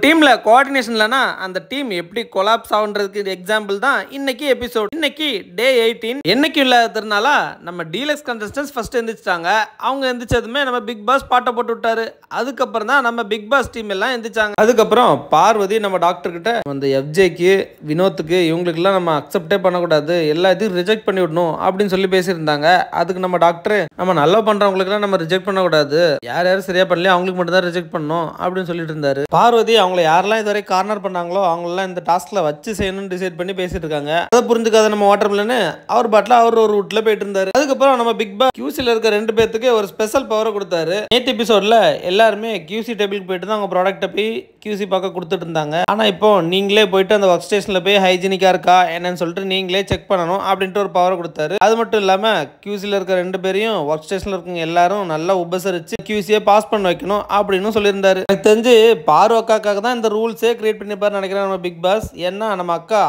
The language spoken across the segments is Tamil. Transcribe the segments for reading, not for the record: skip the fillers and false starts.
டீம்ல கோஆர்டினேஷன் இல்லனா அந்த டீம் எப்படி கொலாப்ஸ் ஆகுன்றதுக்கு எக்ஸாம்பிள் தான் இன்னைக்கு எபிசோட். இன்னைக்கு டே 18. என்னைக்கு இல்லாததுனால நம்ம டீலக்ஸ் கண்டஸ்டன்ஸ் ஃபர்ஸ்ட் எந்திரிச்சிட்டாங்க. அவங்க எந்திரிச்சதுமே நம்ம பிக் பாஸ் பாட்டை போட்டு விட்டாரு. அதுக்கப்புறம் தான் நம்ம பிக் பாஸ் டீம் எல்லாம் எந்திரிச்சாங்க. அதுக்கப்புறம் பார்வதி நம்ம டாக்டர் கிட்ட அந்த எஃப்ஜேக்கு வினோத்துக்கு இவங்களுக்குலாம் நம்ம அக்செப்டே பண்ணக்கூடாது, எல்லாத்தையும் ரிஜெக்ட் பண்ணி விடணும் அப்படின்னு சொல்லி பேசியிருந்தாங்க. அதுக்கு நம்ம டாக்டர் நம்ம நல்லா பண்றவங்களுக்குலாம் நம்ம ரிஜெக்ட் பண்ணக்கூடாது, யார் யாரும் சரியா பண்ணலையோ அவங்களுக்கு மட்டும் தான் ரிஜெக்ட் பண்ணணும் அப்படின்னு சொல்லிட்டு இருந்தாரு. பார்வதி அவங்கள யாரெல்லாம் இதுவரை கார்னர் பண்ணாங்களோ அவங்களெல்லாம் இந்த டாஸ்க்ல வச்சு செய்யணும்னு டிசைட் பண்ணி பேசிட்டு இருக்காங்க. அதை புரிஞ்சுக்காத நம்ம வாட்டர் மில்லன்னு அவர் பாட்டில் அவர் ஒரு ரூட்ல போயிட்டு இருந்தாரு. அதுக்கப்புறம் நம்ம பிக் பாஸ் கியூசில இருக்க 2 பேருக்கு ஒரு ஸ்பெஷல் பவரை கொடுத்தாரு. நேற்று எபிசோட்ல எல்லாருமே கியூசி டேபிளுக்கு போயிட்டு தான் அவங்க ப்ராடக்ட்டை போய் கியூசி பார்க்க கொடுத்துட்டு இருந்தாங்க. ஆனா இப்போ நீங்களே போயிட்டு அந்த ஒர்க் ஸ்டேஷன்ல போய் ஹைஜீனிக்கா இருக்கா என்னன்னு சொல்லிட்டு நீங்களே செக் பண்ணணும் அப்படின்ட்டு ஒரு பவரை கொடுத்தாரு. அது மட்டும் இல்லாம கியூசில இருக்க 2 பேரையும் ஒர்க் ஸ்டேஷன்ல இருக்கவங்க எல்லாரும் நல்லா உபசரிச்சு கியூசியை பாஸ் பண்ண வைக்கணும் அப்படின்னு சொல்லியிருந்தாரு. எனக்கு தெரிஞ்சு பாரு அக்காக்காக தான் இந்த ரூல்ஸே கிரியேட் பண்ணிப்பாரு நினைக்கிறேன் நம்ம பிக் பாஸ். ஏன்னா நம்ம அக்கா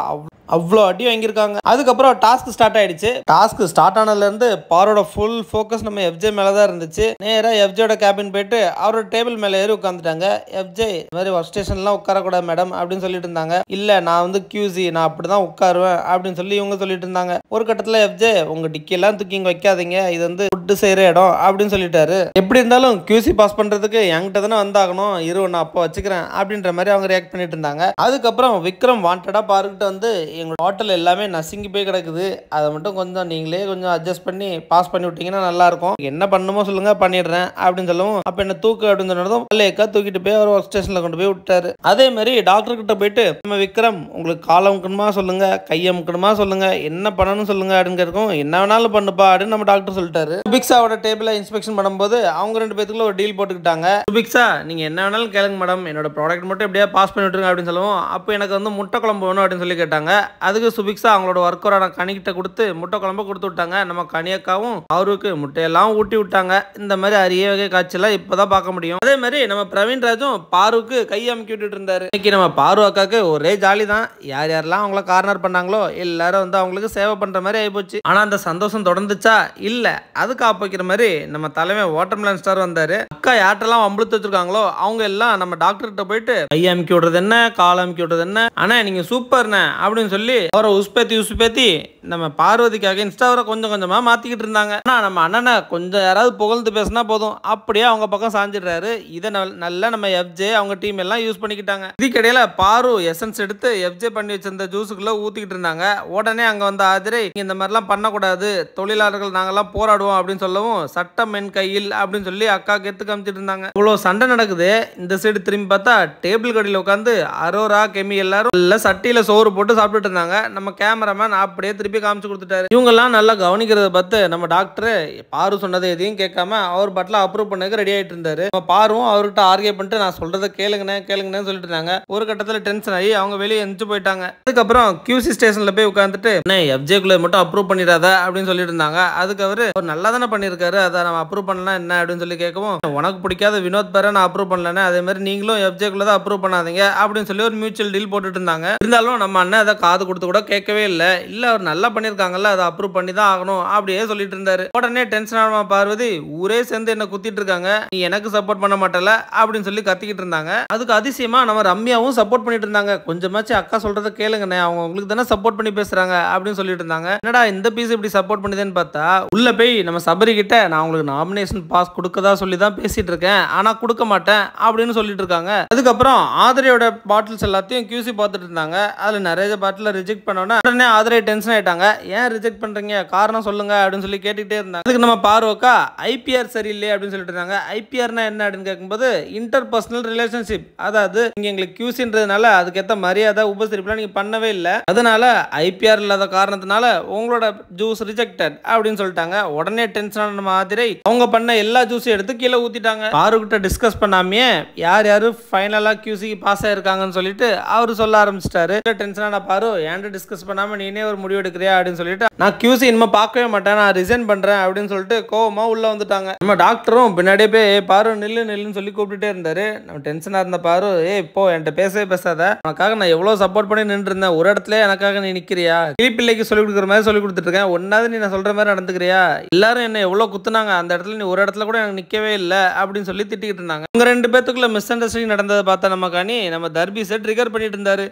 அவ்வளோ அடி வாங்கியிருக்காங்க. அதுக்கப்புறம் டாஸ்க் ஸ்டார்ட் ஆயிடுச்சு. டாஸ்க் ஸ்டார்ட் ஆனதுல இருந்து பாரோட ஃபுல் ஃபோக்கஸ் நம்ம எஃப்ஜே மேல தான் இருந்துச்சு. நேரா எஃப்ஜேயோட கேபின் போயிட்டு அவரோட டேபிள் மேல ஏறி உட்காந்துட்டாங்க. எஃப்ஜே இந்த மாதிரி ஒர்க் ஸ்டேஷன்லாம் உட்காரக்கூடாது மேடம் அப்படின்னு சொல்லிட்டு இருந்தாங்க. இல்ல நான் வந்து கியூசி, நான் அப்படிதான் உட்காருவேன் அப்படின்னு சொல்லி இவங்க சொல்லிட்டு இருந்தாங்க. ஒரு கட்டத்துல எஃப்ஜே உங்க டிக்கி எல்லாம் தூக்கி இங்க வைக்காதீங்க, இது வந்து ஃபுட்டு செய்யற இடம் அப்படின்னு சொல்லிட்டாரு. எப்படி இருந்தாலும் கியூசி பாஸ் பண்றதுக்கு என்கிட்ட தானே வந்தாகணும், இரு நான் அப்போ வச்சுக்கிறேன் அப்படின்ற மாதிரி அவங்க ரியாக்ட் பண்ணிட்டு இருந்தாங்க. அதுக்கப்புறம் விக்ரம் வாண்டடா பாருக்கிட்ட வந்து எங்க ஹோட்டல் எல்லாமே நசுங்கி போய் கிடக்குது, அதை மட்டும் கொஞ்சம் நீங்களே கொஞ்சம் அட்ஜஸ்ட் பண்ணி பாஸ் பண்ணி விட்டீங்கன்னா நல்லா இருக்கும், என்ன பண்ணுமோ சொல்லுங்க பண்ணிடுறேன் அப்படின்னு சொல்லவும் அப்ப என்ன தூக்கு அப்படின்னு சொன்னதும் பல்லேக்கா தூக்கிட்டு போய் அவர் ஒர்க் ஸ்டேஷன்ல கொண்டு போய் விட்டாரு. அதே மாதிரி டாக்டர் கிட்ட போயிட்டு நம்ம விக்ரம் உங்களுக்கு காலை அமுக்கணுமா சொல்லுங்க, கையை அமுக்கணுமா சொல்லுங்க, என்ன பண்ணணும்னு சொல்லுங்க அப்படின்னு கேட்கும். என்ன வேணாலும் பண்ணுப்பா அப்படின்னு நம்ம டாக்டர் சொல்லிட்டாரு. சுபிக்ஸாவோட டேபிள இன்ஸ்பெக்ஷன் பண்ணும்போது அவங்க 2 பேத்துக்குள்ள ஒரு டீல் போட்டுக்கிட்டாங்க. சுபிக்ஸா நீங்க என்ன வேணாலும் கேளுங்க மேடம், என்னோட ப்ராடக்ட் மட்டும் எப்படியா பாஸ் பண்ணி விட்டுருங்க அப்படின்னு சொல்லவும் அப்போ எனக்கு வந்து முட்டை குழம்பு வேணும் அப்படின்னு சொல்லி கேட்டாங்க. அதுக்கு சுபிக்ஸா அவங்களோட ஒர்க்கரோட கனிக்கிட்ட கொடுத்து முட்டை குழம்பு கொடுத்து விட்டாங்க. நம்ம கனியக்காவும் அவருக்கு முட்டையெல்லாம் ஊட்டி விட்டாங்க. இந்த மாதிரி அரிய வகை காய்ச்சலாம் இப்பதான் பார்க்க முடியும். அதே மாதிரி நம்ம பிரவீன் ராஜும் பாருக்கு கை அமுக்கி விட்டுட்டு இருந்தாரு. இன்னைக்கு நம்ம பாரு அக்காக்கு ஒரே ஜாலி தான். யார் யாரெல்லாம் அவங்கள கார்னர் பண்ணாங்களோ எல்லாரும் வந்து அவங்களுக்கு சேவை பண்ற மாதிரி ஆயிப்போச்சு. ஆனா அந்த சந்தோஷம் தொடர்ந்துச்சா இல்ல, அதுக்கு ஆப்போக்கிற மாதிரி நம்ம தலைமை வாட்டர்மெலன் ஸ்டார் வந்தாரு. அக்கா யார்ட்டெல்லாம் வம்புழுத்து வச்சிருக்காங்களோ அவங்க எல்லாம் நம்ம டாக்டர் கிட்ட போயிட்டு கை அமுக்கி விடுறது என்ன, கால் அமுக்கி விடுறது என்ன, ஆனா நீங்க சூப்பர்னு அப்படின்னு சொல்லி அவரை உசுப்பேத்தி நம்ம பார்வதிக்கு அகைன்ஸ்டா அவரை கொஞ்சம் கொஞ்சமா மாத்திக்கிட்டு இருந்தாங்க. ஆனா நம்ம அண்ணனை கொஞ்சம் யாராவது புகழ்ந்து பேசினா போதும் அப்படியே அவங்க பக்கம் சாஞ்சிடுறாரு. இதை நல்லா நம்ம எஃப்ஜே அவங்க டீம் எல்லாம் யூஸ் பண்ணிக்கிட்டாங்க. இதுக்கிடையில பாரு எசன்ஸ் எடுத்து எஃப்ஜே பண்ணி வச்சிருந்த ஜூஸுக்குள்ள ஊத்திக்கிட்டு இருந்தாங்க. உடனே அங்க வந்து ஆதிரை இந்த மாதிரிலாம் பண்ணக்கூடாது, தொழிலாளர்கள் நாங்கெல்லாம் போராடுவோம் அப்படின்னு சொல்லவும் சட்டம் என் கையில் அப்படின்னு சொல்லி அக்கா கெத்து காமிச்சிட்டு இருந்தாங்க. இவ்வளவு சண்டை நடக்குது. இந்த சைடு திரும்பி பார்த்தா டேபிள் கடையில் உட்காந்து அரோரா கெமி எல்லாரும் நல்ல சட்டியில சோறு போட்டு சாப்பிட்டுட்டு இருந்தாங்க. நம்ம கேமராமேன் அப்படியே திருப்பி காமிச்சு கொடுத்துட்டாரு. இவங்க எல்லாம் நல்லா கவனிக்கிறத பார்த்து நம்ம டாக்டர் பாரு சொன்னதை எதையும் கேட்காம அவர் பாட்டில் அப்ரூவ் பண்ணதுக்கு ரெடி ஆயிட்டு இருந்தாரு. பாரும் அவர்கிட்ட ஆர்கியூ பண்ணிட்டு நான் சொல்றதை கேளுங்கன்னு சொல்லிட்டு இருந்தாங்க. ஒரு கட்டத்தில் டென்ஷன் ஆகி அவங்க வெளியே எந்திரிச்சு போயிட்டாங்க. அதுக்கப்புறம் கியூசி ஸ்டேஷன்ல போய் உட்காந்துட்டு எஃப்ஜே குள்ள மட்டும் அப்ரூவ் பண்ணிடாத அப்படின்னு சொல்லிட்டு இருந்தாங்க. அதுக்கு அவர் நல்லா தானே பண்ணிருக்காரு, அதை நம்ம அப்ரூவ் பண்ணலாம் என்ன அப்படின்னு சொல்லி கேட்கவும் உனக்கு பிடிக்காத வினோத் பேரை நான் அப்ரூவ் பண்ணலன்னு, அதே மாதிரி நீங்களும் எஃப்ஜே குள்ள தான் அப்ரூவ் பண்ணாதீங்க அப்படின்னு சொல்லி ஒரு மியூச்சுவல் டீல் போட்டுட்டு இருந்தாங்க. இருந்தாலும் நம்ம அண்ணன் அதை காது கொடுத்து கூட கேட்கவே இல்லை. இல்ல அவர் நல்லா பண்ணிருக்காங்கல்ல, அதை அப்ரூவ் பண்ணி தான் ஆகணும் அப்படியே சொல்லிட்டு இருந்தாரு. உடனே டென்ஷன் ஆன பார்வதி ஊரே சேர்ந்து என்ன குத்திட்டு இருக்காங்க, நீ எனக்கு சப்போர்ட் பண்ண மாட்டல அப்படின்னு சொல்லி கத்திக்கிட்டு இருந்தாங்க. அதுக்கு அதிசயமா நம்ம ரம்யாவும் சப்போர்ட் பண்ணிட்டு இருந்தாங்க. கொஞ்சமாச்சு அக்கா சொல்றதை கேளுங்கண்ணே, அவங்க உங்களுக்கு தானே சப்போர்ட் பண்ணி பேசுறாங்க அப்படின்னு சொல்லிட்டு இருந்தாங்க. என்னடா இந்த பீஸ் இப்படி சப்போர்ட் பண்ணுதுன்னு பார்த்தா உள்ள போய் நம்ம சபரி கிட்ட நான் உங்களுக்கு நாமினேஷன் பாஸ் கொடுக்கதா சொல்லி தான் பேசிட்டு இருக்கேன், ஆனா கொடுக்க மாட்டேன் அப்படின்னு சொல்லிட்டு இருக்காங்க. அதுக்கப்புறம் ஆதிரையோட பாட்டில்ஸ் எல்லாத்தையும் கியூசி பார்த்துட்டு இருந்தாங்க. அதுல நிறைய பாட்டில ரிஜெக்ட் பண்ணோன்னா உடனே ஆதிரை டென்ஷன் ஆயிட்டாங்க. ஏன் ரிஜெக்ட் பண்றீங்க, காரணம் சொல்லுங்க அப்படின்னு சொல்லி கேட்டுக்கிட்டே இருந்தாங்க. அதுக்கு நம்ம பார்வக்கா ஐபிஆர் சரியில்லை அப்படின்னு சொல்லிட்டு இருந்தாங்க. ஐபிஆர்னா என்ன அப்படின்னு கேட்கும்போது இன்டர் பர்சனல் ரிலேஷன்ஷிப், அதாவது நீங்க எங்களுக்கு கியூசின்றதுனால அதுக்கேற்ற மரியாதை உபசரிப்புலாம் நீங்க பண்ணவே இல்லை, அதனால ஐபிஆர் இல்லாத காரணத்தினால உங்களோட ஜூஸ் ரிஜெக்டட் அப்படின்னு சொல்லிட்டாங்க. உடனே டென்ஷன் மாதிரி அவங்க பண்ண எல்லா ஜூஸையும் எடுத்து கீழே ஊத்திட்டாங்க. பாருகிட்ட டிஸ்கஸ் பண்ணாமே யார் யாரு ஃபைனலா கியூசிக்கு பாஸ் ஆயிருக்காங்கன்னு சொல்லிட்டு அவரு சொல்ல ஆரம்பிச்சிட்டாரு. டென்ஷனான பாரு பாரு ஏன்ட்டு டிஸ்கஸ் பண்ணாம நீனே ஒரு முடிவு எடுக்கிறியா அப்படின்னு சொல்லிட்டு நான் கியூசி இனிமே பார்க்கவே மாட்டேன், நான் ரிசைன் பண்றேன் அப்படின்னு சொல்லிட்டு கோவமா உள்ள வந்துட்டாங்க. நம்ம டாக்டரும் பின்னாடியே போய் பாரு நில்லு நில்லுன்னு சொல்லி கூப்பிட்டுட்டே இருந்தாரு. நம்ம டென்ஷனா இருந்த பாரு இப்போ என்கிட்ட பேசவே பேசாத, உனக்காக நான் எவ்வளவு சப்போர்ட் பண்ணி நின்று இருந்தேன், ஒரு இடத்துல எனக்காக நீ நிக்கிறியா, கிளிப்பிள்ளைக்கு சொல்லி கொடுக்குற மாதிரி சொல்லி கொடுத்துட்டு இருக்கேன், ஒன்னாவது நீ நான் சொல்ற மாதிரி நடந்துக்கிறியா, எல்லாரும் என்ன எவ்வளவு குத்துனாங்க, அந்த இடத்துல நீ ஒரு இடத்துல கூட எனக்கு நிக்கவே இல்லை அப்படின்னு சொல்லி திட்டிக்கிட்டு இருந்தாங்க. உங்க ரெண்டு பேத்துக்குள்ள மிஸ் அண்டர்ஸ்டாண்டிங் நடந்ததை பார்த்தா நம்ம காணி நம்ம தர்பீஸை ட்ரிகர் பண்ணிட்டு இருந்தாரு.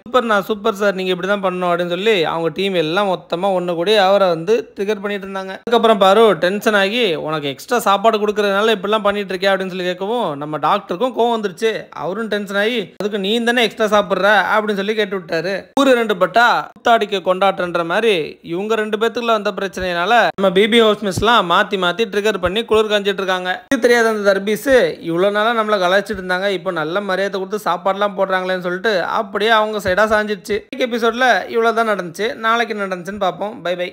சூப்பர் சார் நீங்க இப்படிதான் பண்ணணும் அப்படின்னு சொல்லி அவங்க டீம் எல்லாம் மொத்தமா ஒண்ணு கூடி அவரை வந்து ட்ரிகர் பண்ணிட்டு இருந்தாங்க. அதுக்கப்புறம் பாரு டென்ஷன் ஆகி உனக்கு எக்ஸ்ட்ரா சாப்பாடு கொடுக்கறதுனால இப்படிலாம் பண்ணிட்டு இருக்கே அப்படின்னு சொல்லி கேட்கவும் நம்ம டாக்டருக்கும் கோவம் வந்துருச்சு. அவரும் டென்ஷன் ஆகி அதுக்கு நீ தானே எக்ஸ்ட்ரா சாப்பிடுற அப்படின்னு சொல்லி கேட்டு விட்டாரு. ஊரு ரெண்டு பட்டா கூத்தாடிக்கு கொண்டாட்டன்ற மாதிரி இவங்க ரெண்டு பேத்துக்குள்ள வந்த பிரச்சனைனால நம்ம பிபி ஹவுஸ் மிஸ்லாம் மாத்தி மாத்தி ட்ரிகர் பண்ணி குளிர் காஞ்சிட்டு இருக்காங்க. இது தெரியாத அந்த தர்பீஸ் இவ்வளவு நாளா நம்மள கலாய்ச்சிட்டு இருந்தாங்க, இப்போ நல்ல மரியாதை கொடுத்து சாப்பாடுலாம் போடுறாங்களேன்னு சொல்லிட்டு அப்படியே அவங்க சைடா சாஞ்சிடுச்சு. எபிசோட்ல இவ்வளவுதான் நடந்துச்சு. நாளைக்கு நடந்துச்சுன்னு பார்ப்போம். Bye by.